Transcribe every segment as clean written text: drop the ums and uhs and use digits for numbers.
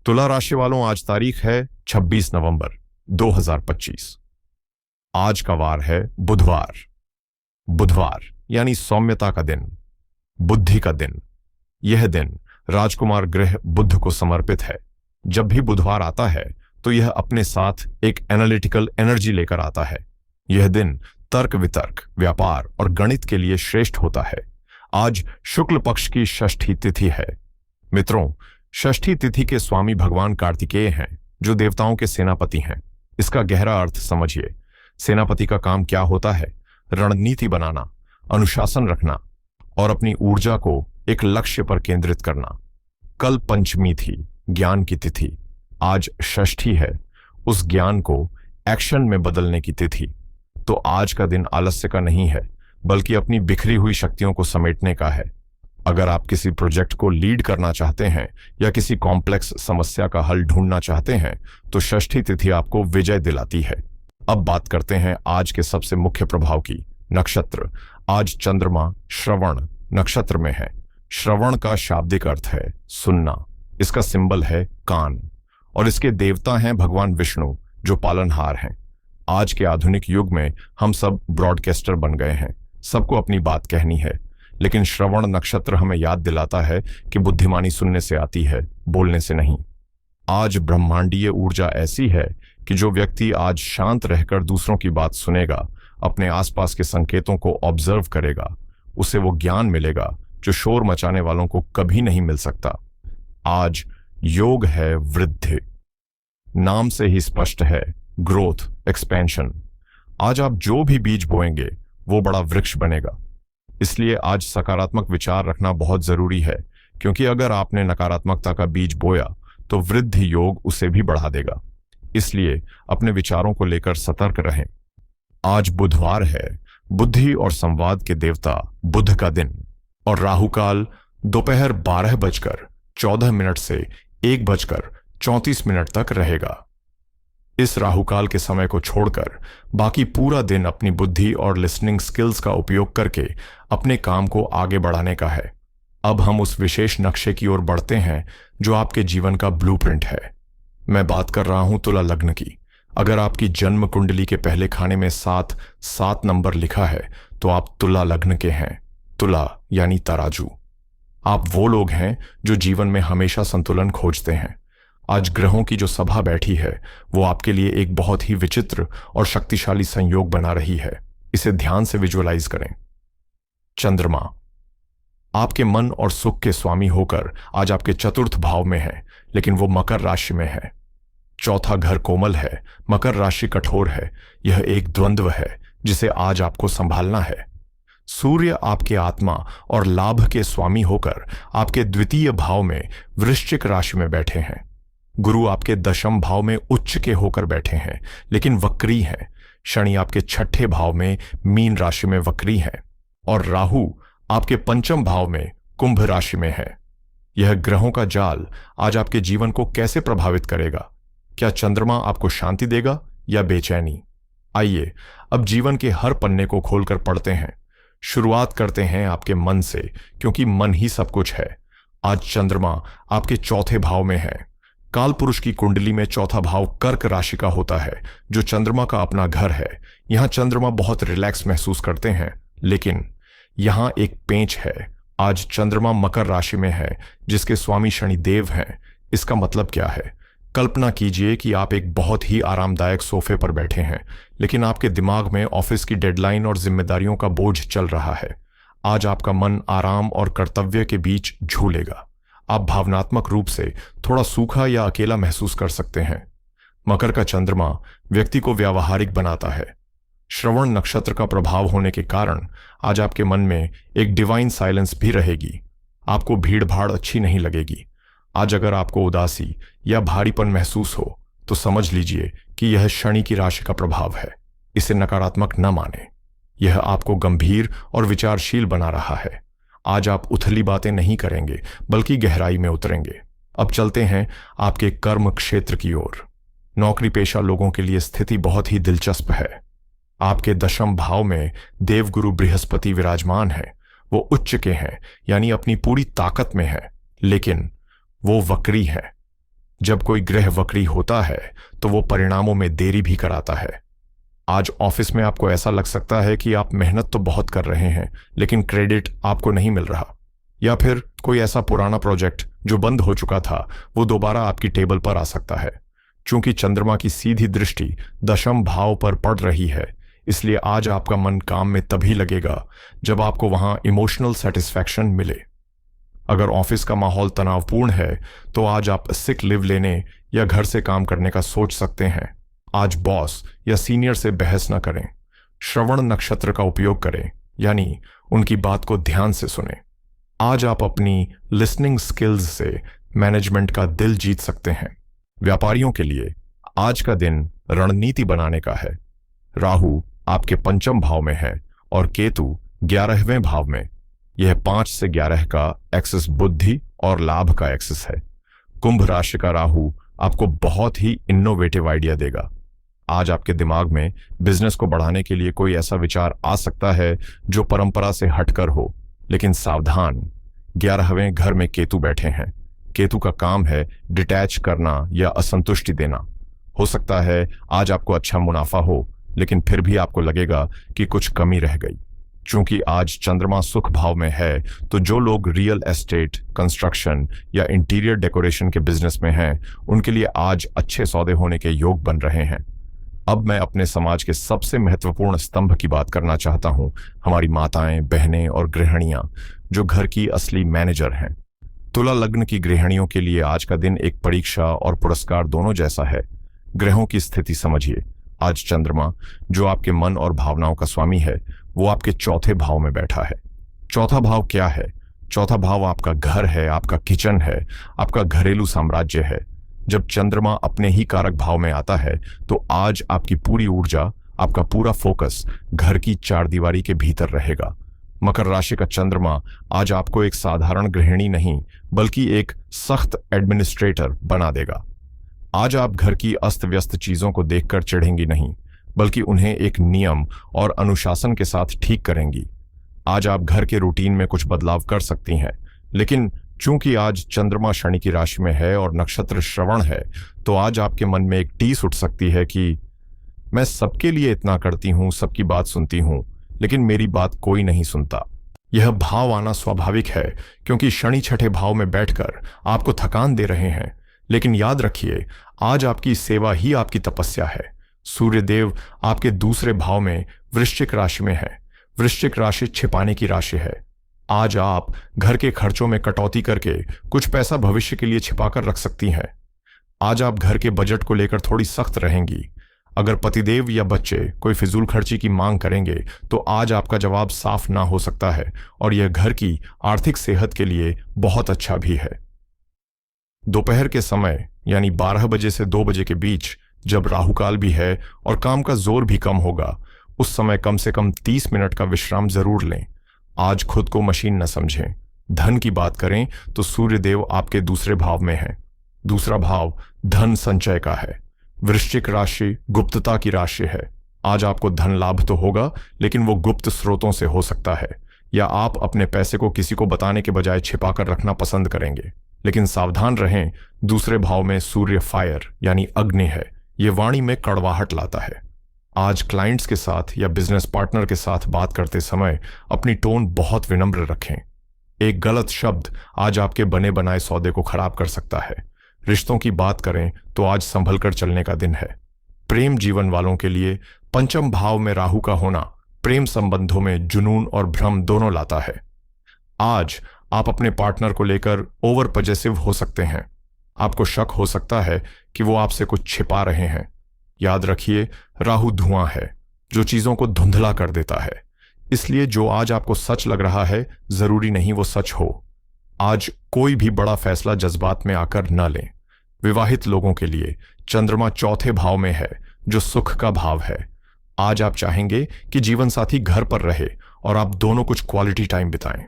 तुला राशि वालों, आज तारीख है 26 नवंबर 2025। आज का वार है बुधवार। बुधवार यानी सौम्यता का दिन, बुद्धि का दिन। यह दिन राजकुमार ग्रह बुध को समर्पित है। जब भी बुधवार आता है तो यह अपने साथ एक एनालिटिकल एनर्जी लेकर आता है। यह दिन तर्क वितर्क, व्यापार और गणित के लिए श्रेष्ठ होता है। आज शुक्ल पक्ष की षष्ठी तिथि है। मित्रों, षष्ठी तिथि के स्वामी भगवान कार्तिकेय हैं, जो देवताओं के सेनापति हैं। इसका गहरा अर्थ समझिए। सेनापति का काम क्या होता है? रणनीति बनाना, अनुशासन रखना और अपनी ऊर्जा को एक लक्ष्य पर केंद्रित करना। कल पंचमी थी, ज्ञान की तिथि। आज षष्ठी है, उस ज्ञान को एक्शन में बदलने की तिथि। तो आज का दिन आलस्य का नहीं है, बल्कि अपनी बिखरी हुई शक्तियों को समेटने का है। अगर आप किसी प्रोजेक्ट को लीड करना चाहते हैं या किसी कॉम्प्लेक्स समस्या का हल ढूंढना चाहते हैं तो षष्ठी तिथि आपको विजय दिलाती है। अब बात करते हैं आज के सबसे मुख्य प्रभाव की। नक्षत्र। आज चंद्रमा श्रवण नक्षत्र में है। श्रवण का शाब्दिक अर्थ है सुनना। इसका सिंबल है कान और इसके देवता हैं भगवान विष्णु, जो पालनहार हैं। आज के आधुनिक युग में हम सब ब्रॉडकास्टर बन गए हैं। सबको अपनी बात कहनी है, लेकिन श्रवण नक्षत्र हमें याद दिलाता है कि बुद्धिमानी सुनने से आती है, बोलने से नहीं। आज ब्रह्मांडीय ऊर्जा ऐसी है कि जो व्यक्ति आज शांत रहकर दूसरों की बात सुनेगा, अपने आसपास के संकेतों को ऑब्जर्व करेगा, उसे वो ज्ञान मिलेगा जो शोर मचाने वालों को कभी नहीं मिल सकता। आज योग है वृद्धि। नाम से ही स्पष्ट है, ग्रोथ, एक्सपेंशन। आज आप जो भी बीज बोएंगे वो बड़ा वृक्ष बनेगा। इसलिए आज सकारात्मक विचार रखना बहुत जरूरी है, क्योंकि अगर आपने नकारात्मकता का बीज बोया तो वृद्धि योग उसे भी बढ़ा देगा। इसलिए अपने विचारों को लेकर सतर्क रहें। आज बुधवार है, बुद्धि और संवाद के देवता बुध का दिन, और राहुकाल दोपहर 12:14 से 1:34 तक रहेगा। इस राहुकाल के समय को छोड़कर बाकी पूरा दिन अपनी बुद्धि और लिसनिंग स्किल्स का उपयोग करके अपने काम को आगे बढ़ाने का है। अब हम उस विशेष नक्शे की ओर बढ़ते हैं जो आपके जीवन का ब्लूप्रिंट है। मैं बात कर रहा हूं तुला लग्न की। अगर आपकी जन्म कुंडली के पहले खाने में 7 नंबर लिखा है तो आप तुला लग्न के हैं। तुला यानी तराजू। आप वो लोग हैं जो जीवन में हमेशा संतुलन खोजते हैं। आज ग्रहों की जो सभा बैठी है वो आपके लिए एक बहुत ही विचित्र और शक्तिशाली संयोग बना रही है। इसे ध्यान से विजुअलाइज करें। चंद्रमा आपके मन और सुख के स्वामी होकर आज आपके चतुर्थ भाव में है, लेकिन वो मकर राशि में है। चौथा घर कोमल है, मकर राशि कठोर है। यह एक द्वंद्व है जिसे आज आपको संभालना है। सूर्य आपके आत्मा और लाभ के स्वामी होकर आपके द्वितीय भाव में वृश्चिक राशि में बैठे हैं। गुरु आपके दशम भाव में उच्च के होकर बैठे हैं, लेकिन वक्री हैं। शनि आपके छठे भाव में मीन राशि में वक्री हैं, और राहु आपके पंचम भाव में कुंभ राशि में है। यह ग्रहों का जाल आज आपके जीवन को कैसे प्रभावित करेगा? क्या चंद्रमा आपको शांति देगा या बेचैनी? आइए अब जीवन के हर पन्ने को खोलकर पढ़ते हैं। शुरुआत करते हैं आपके मन से, क्योंकि मन ही सब कुछ है। आज चंद्रमा आपके चौथे भाव में है। काल पुरुष की कुंडली में चौथा भाव कर्क राशि का होता है, जो चंद्रमा का अपना घर है। यहां चंद्रमा बहुत रिलैक्स महसूस करते हैं, लेकिन यहां एक पेंच है। आज चंद्रमा मकर राशि में है, जिसके स्वामी शनि देव हैं। इसका मतलब क्या है? कल्पना कीजिए कि आप एक बहुत ही आरामदायक सोफे पर बैठे हैं, लेकिन आपके दिमाग में ऑफिस की डेडलाइन और जिम्मेदारियों का बोझ चल रहा है। आज आपका मन आराम और कर्तव्य के बीच झूलेगा। आप भावनात्मक रूप से थोड़ा सूखा या अकेला महसूस कर सकते हैं। मकर का चंद्रमा व्यक्ति को व्यावहारिक बनाता है। श्रवण नक्षत्र का प्रभाव होने के कारण आज आपके मन में एक डिवाइन साइलेंस भी रहेगी। आपको भीड़ भाड़ अच्छी नहीं लगेगी। आज अगर आपको उदासी या भारीपन महसूस हो तो समझ लीजिए कि यह शनि की राशि का प्रभाव है। इसे नकारात्मक न माने। यह आपको गंभीर और विचारशील बना रहा है। आज आप उथली बातें नहीं करेंगे, बल्कि गहराई में उतरेंगे। अब चलते हैं आपके कर्म क्षेत्र की ओर। नौकरी पेशा लोगों के लिए स्थिति बहुत ही दिलचस्प है। आपके दशम भाव में देवगुरु बृहस्पति विराजमान है। वो उच्च के हैं, यानी अपनी पूरी ताकत में है, लेकिन वो वक्री है। जब कोई ग्रह वक्री होता है तो वो परिणामों में देरी भी कराता है। आज ऑफिस में आपको ऐसा लग सकता है कि आप मेहनत तो बहुत कर रहे हैं लेकिन क्रेडिट आपको नहीं मिल रहा, या फिर कोई ऐसा पुराना प्रोजेक्ट जो बंद हो चुका था वो दोबारा आपकी टेबल पर आ सकता है। चूंकि चंद्रमा की सीधी दृष्टि दशम भाव पर पड़ रही है, इसलिए आज आपका मन काम में तभी लगेगा जब आपको वहां इमोशनल सेटिस्फैक्शन मिले। अगर ऑफिस का माहौल तनावपूर्ण है तो आज आप सिक लिव लेने या घर से काम करने का सोच सकते हैं। आज बॉस या सीनियर से बहस न करें, श्रवण नक्षत्र का उपयोग करें, यानी उनकी बात को ध्यान से सुने। आज आप अपनी लिसनिंग स्किल्स से मैनेजमेंट का दिल जीत सकते हैं। व्यापारियों के लिए आज का दिन रणनीति बनाने का है। राहु आपके पंचम भाव में है और केतु 11वें भाव में। यह 5 से 11 का एक्सिस बुद्धि और लाभ का एक्सिस है। कुंभ राशि का राहु आपको बहुत ही इनोवेटिव आइडिया देगा। आज आपके दिमाग में बिजनेस को बढ़ाने के लिए कोई ऐसा विचार आ सकता है जो परंपरा से हटकर हो, लेकिन सावधान, 11वें घर में केतु बैठे हैं। केतु का काम है डिटैच करना या असंतुष्टि देना। हो सकता है आज आपको अच्छा मुनाफा हो, लेकिन फिर भी आपको लगेगा कि कुछ कमी रह गई। चूंकि आज चंद्रमा सुख भाव में है, तो जो लोग रियल एस्टेट, कंस्ट्रक्शन या इंटीरियर डेकोरेशन के बिजनेस में हैं, उनके लिए आज अच्छे सौदे होने के योग बन रहे हैं। अब मैं अपने समाज के सबसे महत्वपूर्ण स्तंभ की बात करना चाहता हूं, हमारी माताएं, बहनें और गृहिणियां, जो घर की असली मैनेजर हैं। तुला लग्न की गृहिणियों के लिए आज का दिन एक परीक्षा और पुरस्कार दोनों जैसा है। ग्रहों की स्थिति समझिए। आज चंद्रमा, जो आपके मन और भावनाओं का स्वामी है, वो आपके चौथे भाव में बैठा है। चौथा भाव क्या है? चौथा भाव आपका घर है, आपका किचन है, आपका घरेलू साम्राज्य है। जब चंद्रमा अपने ही कारक भाव में आता है तो आज आपकी पूरी ऊर्जा, आपका पूरा फोकस घर की चारदीवारी के भीतर रहेगा। मकर राशि का चंद्रमा आज आपको एक साधारण गृहिणी नहीं, बल्कि एक सख्त एडमिनिस्ट्रेटर बना देगा। आज आप घर की अस्त व्यस्त चीजों को देखकर चिढ़ेंगी नहीं, बल्कि उन्हें एक नियम और अनुशासन के साथ ठीक करेंगी। आज आप घर के रूटीन में कुछ बदलाव कर सकती हैं, लेकिन चूंकि आज चंद्रमा शनि की राशि में है और नक्षत्र श्रवण है, तो आज आपके मन में एक टीस उठ सकती है कि मैं सबके लिए इतना करती हूं, सबकी बात सुनती हूं, लेकिन मेरी बात कोई नहीं सुनता। यह भाव आना स्वाभाविक है, क्योंकि शनि छठे भाव में बैठकर आपको थकान दे रहे हैं। लेकिन याद रखिए, आज आपकी सेवा ही आपकी तपस्या है। सूर्यदेव आपके दूसरे भाव में वृश्चिक राशि में है। वृश्चिक राशि छिपाने की राशि है। आज आप घर के खर्चों में कटौती करके कुछ पैसा भविष्य के लिए छिपाकर रख सकती हैं। आज आप घर के बजट को लेकर थोड़ी सख्त रहेंगी। अगर पतिदेव या बच्चे कोई फिजूल खर्ची की मांग करेंगे तो आज आपका जवाब साफ ना हो सकता है, और यह घर की आर्थिक सेहत के लिए बहुत अच्छा भी है। दोपहर के समय यानी 12 बजे से 2 बजे के बीच, जब राहुकाल भी है और काम का जोर भी कम होगा, उस समय कम से कम 30 मिनट का विश्राम जरूर लें। आज खुद को मशीन न समझें। धन की बात करें तो सूर्यदेव आपके दूसरे भाव में है। दूसरा भाव धन संचय का है। वृश्चिक राशि गुप्तता की राशि है। आज आपको धन लाभ तो होगा, लेकिन वो गुप्त स्रोतों से हो सकता है, या आप अपने पैसे को किसी को बताने के बजाय छिपाकर रखना पसंद करेंगे। लेकिन सावधान रहें, दूसरे भाव में सूर्य फायर यानी अग्नि है। ये वाणी में कड़वाहट लाता है। आज क्लाइंट्स के साथ या बिजनेस पार्टनर के साथ बात करते समय अपनी टोन बहुत विनम्र रखें। एक गलत शब्द आज आपके बने बनाए सौदे को खराब कर सकता है। रिश्तों की बात करें तो आज संभल कर चलने का दिन है। प्रेम जीवन वालों के लिए पंचम भाव में राहु का होना प्रेम संबंधों में जुनून और भ्रम दोनों लाता है। आज आप अपने पार्टनर को लेकर ओवर पॉजेसिव हो सकते हैं। आपको शक हो सकता है कि वो आपसे कुछ छिपा रहे हैं। याद रखिए, राहु धुआं है जो चीजों को धुंधला कर देता है। इसलिए जो आज आपको सच लग रहा है, जरूरी नहीं वो सच हो। आज कोई भी बड़ा फैसला जज्बात में आकर न लें। विवाहित लोगों के लिए चंद्रमा चौथे भाव में है, जो सुख का भाव है। आज आप चाहेंगे कि जीवन साथी घर पर रहे और आप दोनों कुछ क्वालिटी टाइम बिताएं,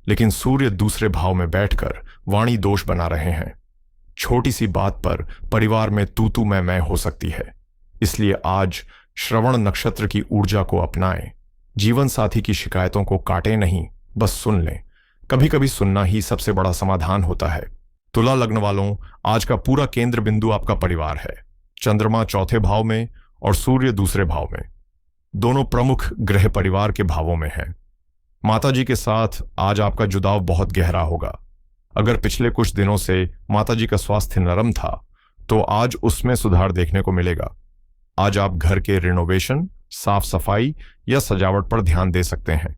लेकिन सूर्य दूसरे भाव में बैठकर वाणी दोष बना रहे हैं। छोटी सी बात पर परिवार में तू मैं हो सकती है। इसलिए आज श्रवण नक्षत्र की ऊर्जा को अपनाएं। जीवन साथी की शिकायतों को काटें नहीं, बस सुन लें। कभी कभी सुनना ही सबसे बड़ा समाधान होता है। तुला लग्न वालों, आज का पूरा केंद्र बिंदु आपका परिवार है। चंद्रमा चौथे भाव में और सूर्य दूसरे भाव में, दोनों प्रमुख ग्रह परिवार के भावों में हैं। माताजी के साथ आज आपका जुड़ाव बहुत गहरा होगा। अगर पिछले कुछ दिनों से माताजी का स्वास्थ्य नरम था, तो आज उसमें सुधार देखने को मिलेगा। आज आप घर के रिनोवेशन, साफ सफाई या सजावट पर ध्यान दे सकते हैं।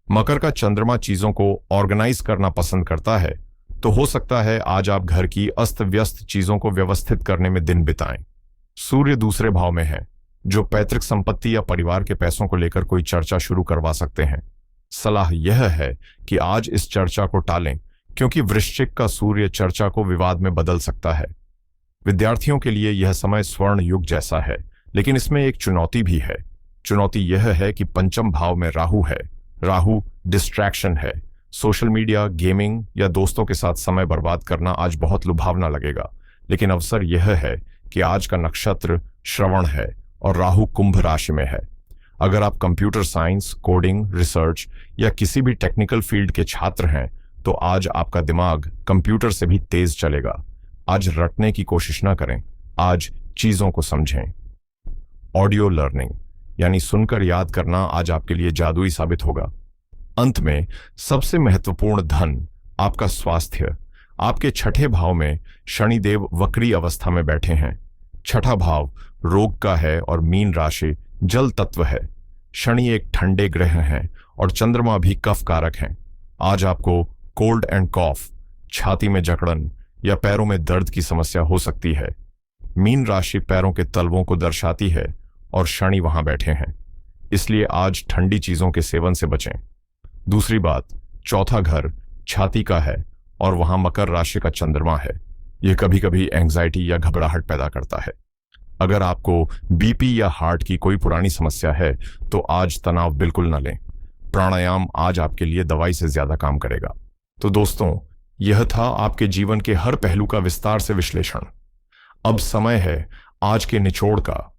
मकर का चंद्रमा चीजों को ऑर्गेनाइज करना पसंद करता है, तो हो सकता है आज आप घर की अस्त व्यस्त चीजों को व्यवस्थित करने में दिन बिताएं। सूर्य दूसरे भाव में है, जो पैतृक संपत्ति या परिवार के पैसों को लेकर कोई चर्चा शुरू करवा सकते हैं। सलाह यह है कि आज इस चर्चा को टालें, क्योंकि वृश्चिक का सूर्य चर्चा को विवाद में बदल सकता है। विद्यार्थियों के लिए यह समय स्वर्ण युग जैसा है, लेकिन इसमें एक चुनौती भी है। चुनौती यह है कि पंचम भाव में राहु है। राहु डिस्ट्रैक्शन है। सोशल मीडिया, गेमिंग या दोस्तों के साथ समय बर्बाद करना आज बहुत लुभावना लगेगा, लेकिन अवसर यह है कि आज का नक्षत्र श्रवण है और राहु कुंभ राशि में है। अगर आप कंप्यूटर साइंस, कोडिंग, रिसर्च या किसी भी टेक्निकल फील्ड के छात्र हैं, तो आज आपका दिमाग कंप्यूटर से भी तेज चलेगा। आज रटने की कोशिश ना करें, आज चीजों को समझें। ऑडियो लर्निंग यानी सुनकर याद करना आज आपके लिए जादुई साबित होगा। अंत में सबसे महत्वपूर्ण धन आपका स्वास्थ्य। आपके छठे भाव में शनिदेव वक्री अवस्था में बैठे हैं। छठा भाव रोग का है और मीन राशि जल तत्व है। शनि एक ठंडे ग्रह हैं और चंद्रमा भी कफ कारक हैं। आज आपको कोल्ड एंड कॉफ, छाती में जकड़न या पैरों में दर्द की समस्या हो सकती है। मीन राशि पैरों के तलवों को दर्शाती है और शनि वहां बैठे हैं, इसलिए आज ठंडी चीजों के सेवन से बचें। दूसरी बात, चौथा घर छाती का है और वहां मकर राशि का चंद्रमा है। यह कभी कभी एंग्जाइटी या घबराहट पैदा करता है। अगर आपको बीपी या हार्ट की कोई पुरानी समस्या है, तो आज तनाव बिल्कुल न लें। प्राणायाम आज आपके लिए दवाई से ज्यादा काम करेगा। तो दोस्तों, यह था आपके जीवन के हर पहलू का विस्तार से विश्लेषण। अब समय है आज के निचोड़ का।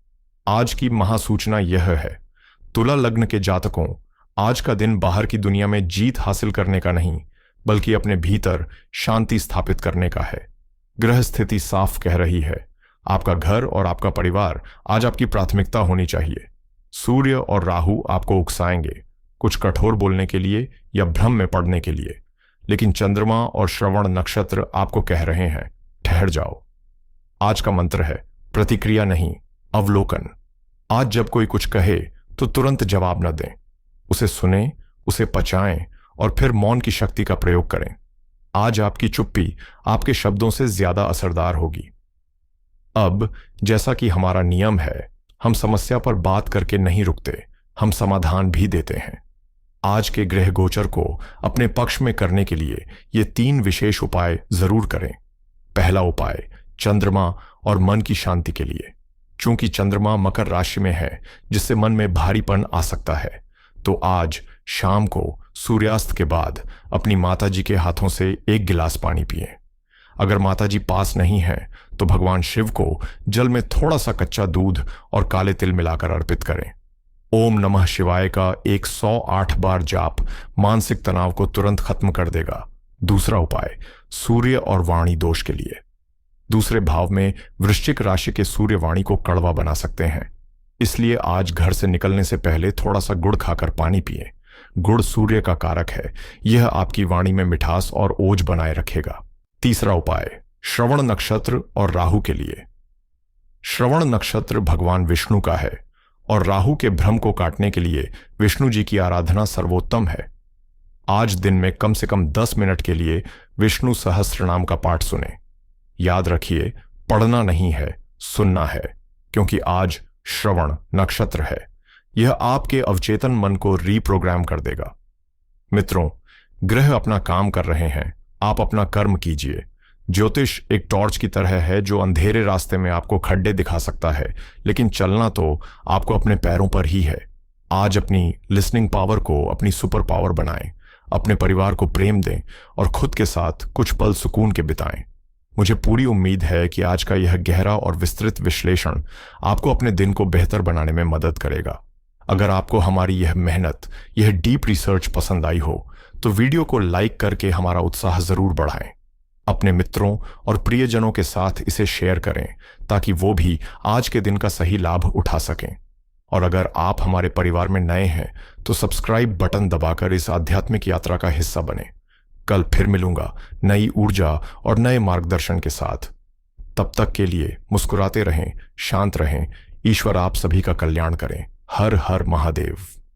आज की महासूचना यह है, तुला लग्न के जातकों, आज का दिन बाहर की दुनिया में जीत हासिल करने का नहीं, बल्कि अपने भीतर शांति स्थापित करने का है। ग्रह स्थिति साफ कह रही है, आपका घर और आपका परिवार आज आपकी प्राथमिकता होनी चाहिए। सूर्य और राहु आपको उकसाएंगे, कुछ कठोर बोलने के लिए या भ्रम में पड़ने के लिए, लेकिन चंद्रमा और श्रवण नक्षत्र आपको कह रहे हैं, ठहर जाओ। आज का मंत्र है प्रतिक्रिया नहीं, अवलोकन। आज जब कोई कुछ कहे तो तुरंत जवाब न दें, उसे सुने, उसे पचाएं और फिर मौन की शक्ति का प्रयोग करें। आज आपकी चुप्पी आपके शब्दों से ज्यादा असरदार होगी। अब जैसा कि हमारा नियम है, हम समस्या पर बात करके नहीं रुकते, हम समाधान भी देते हैं। आज के ग्रह गोचर को अपने पक्ष में करने के लिए ये 3 विशेष उपाय जरूर करें। पहला उपाय चंद्रमा और मन की शांति के लिए। चूंकि चंद्रमा मकर राशि में है, जिससे मन में भारीपन आ सकता है, तो आज शाम को सूर्यास्त के बाद अपनी माताजी के हाथों से 1 गिलास पानी पिएं। अगर माताजी पास नहीं है, तो भगवान शिव को जल में थोड़ा सा कच्चा दूध और काले तिल मिलाकर अर्पित करें। ओम नमः शिवाय का 108 बार जाप मानसिक तनाव को तुरंत खत्म कर देगा। दूसरा उपाय सूर्य और वाणी दोष के लिए। दूसरे भाव में वृश्चिक राशि के सूर्य वाणी को कड़वा बना सकते हैं, इसलिए आज घर से निकलने से पहले थोड़ा सा गुड़ खाकर पानी पिएं। गुड़ सूर्य का कारक है, यह आपकी वाणी में मिठास और ओज बनाए रखेगा। तीसरा उपाय श्रवण नक्षत्र और राहु के लिए। श्रवण नक्षत्र भगवान विष्णु का है और राहु के भ्रम को काटने के लिए विष्णु जी की आराधना सर्वोत्तम है। आज दिन में कम से कम 10 मिनट के लिए विष्णु सहस्त्रनाम का पाठ सुने। याद रखिए, पढ़ना नहीं है, सुनना है, क्योंकि आज श्रवण नक्षत्र है। यह आपके अवचेतन मन को रीप्रोग्राम कर देगा। मित्रों, ग्रह अपना काम कर रहे हैं, आप अपना कर्म कीजिए। ज्योतिष एक टॉर्च की तरह है जो अंधेरे रास्ते में आपको खड्डे दिखा सकता है, लेकिन चलना तो आपको अपने पैरों पर ही है। आज अपनी लिसनिंग पावर को अपनी सुपर पावर बनाएं, अपने परिवार को प्रेम दें और खुद के साथ कुछ पल सुकून के बिताएं। मुझे पूरी उम्मीद है कि आज का यह गहरा और विस्तृत विश्लेषण आपको अपने दिन को बेहतर बनाने में मदद करेगा। अगर आपको हमारी यह मेहनत, यह डीप रिसर्च पसंद आई हो, तो वीडियो को लाइक करके हमारा उत्साह जरूर बढ़ाएं। अपने मित्रों और प्रियजनों के साथ इसे शेयर करें ताकि वो भी आज के दिन का सही लाभ उठा सकें। और अगर आप हमारे परिवार में नए हैं तो सब्सक्राइब बटन दबाकर इस आध्यात्मिक यात्रा का हिस्सा बने। कल फिर मिलूंगा नई ऊर्जा और नए मार्गदर्शन के साथ। तब तक के लिए मुस्कुराते रहें, शांत रहें। ईश्वर आप सभी का कल्याण करें। हर हर महादेव।